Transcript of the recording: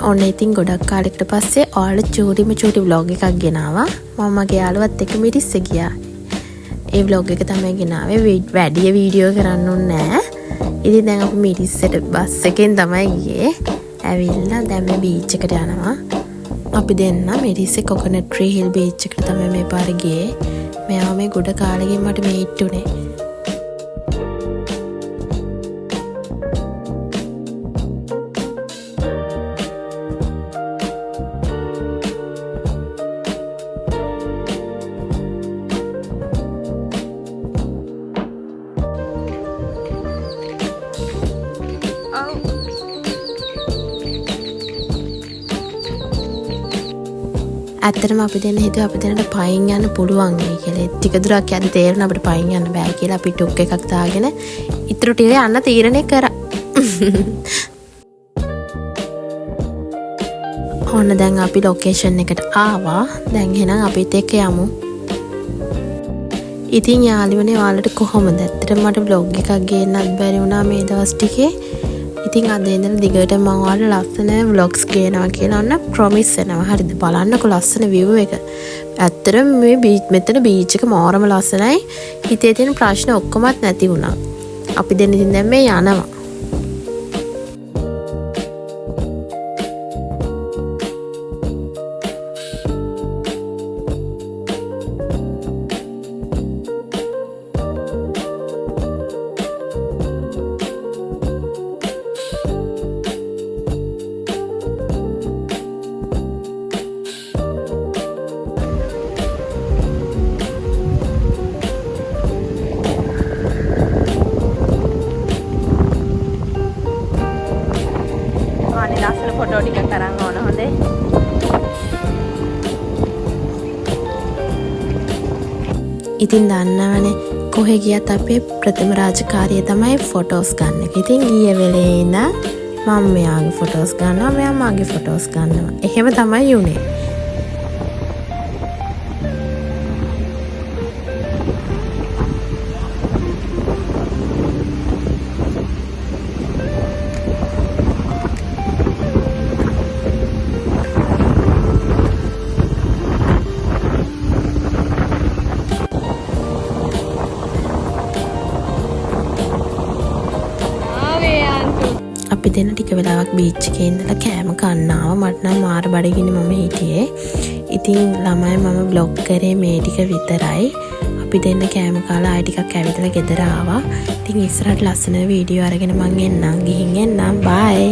ඔන්න ඉතින් ගොඩක් කාලෙකට පස්සේ ඔයාලට චූටි vlog එකක් ගෙනාවා. මම මගේ යාළුවත් එක්ක මිරිස්ස ගියා. ඒ vlog එක තමයි ගෙනාවේ. වැඩි වීඩියෝ කරන්න ඕනේ නෑ. ඉතින් දැන් අපි මිරිස්සට බස් එකෙන් තමයි ගියේ. ඇවිල්ලා දැන් මේ බීච් එකට යනවා. අපි දෙන්න මිරිස්සේ කොකනට් ට්‍රී හිල් බීච් එකට තමයි මේ පාර ගියේ. මෙයා මේ ගොඩ කාලෙකින් මට මේට් උනේ. ඇත්තටම අපි දෙන්න හිතුවා අපි දෙන්නට පයින් යන්න පුළුවන් වෙයි කියලා. ටික දුරක් යද්දි තේරුණා අපිට පයින් යන්න බෑ කියලා. අපි ටොක් එකක් දාගෙන ඉතුරු ටික යන්න තීරණය කරා. ඔන්න දැන් අපි ලොකේෂන් එකට ආවා. දැන් එහෙනම් අපිත් එක්ක යමු. ඉතින් යාළුවනේ ඔයාලට කොහොමද? ඇත්තටම මට vlog එකක් ගේන්නත් බැරි වුණා මේ දවස් ටිකේ. ඉතින් අද ඉඳන් දිගට මම ඔයාලට ලස්සන vlogs ගේනවා කියලා ඔන්න promise වෙනවා. හරිද? බලන්නකො ලස්සන view එක. ඇත්තටම මේ මෙතන beach එක මාරම ලස්සනයි. හිතේ තියෙන ප්‍රශ්න ඔක්කොමත් නැති වුණා. අපි දෙන්න ඉතින් දැන් මේ යනවා. ලස්සන ෆොටෝ ටිකක් අරන් ඕන හොඳේ. ඉතින් දන්නවනේ කොහෙ ගියත් අපේ ප්‍රථම රාජකාරිය තමයි ෆොටෝස් ගන්න එක. ඉතින් ගිය වෙලේ ඉඳන් මම මෙයාගේ ෆොටෝස් ගන්නවා, මෙයා මාගේ ෆොටෝස් ගන්නවා. එහෙම තමයි උනේ. අපි දෙන්න ටික වෙලාවක් බීච් එකේ ඉඳලා කෑම කන්න ආවා. මට නම් මාර බඩගිනි මම හිටියේ. ඉතින් ළමයි මම vlog කරේ මේ ටික විතරයි. අපි දෙන්න කෑම කාලා ආයෙ ටිකක් ඇවිදලා ගෙදර ආවා. ඉතින් ඉස්සරහට ලස්සන වීඩියෝ අරගෙන මං එන්නම්. ගිහින් එන්නම්. බයි.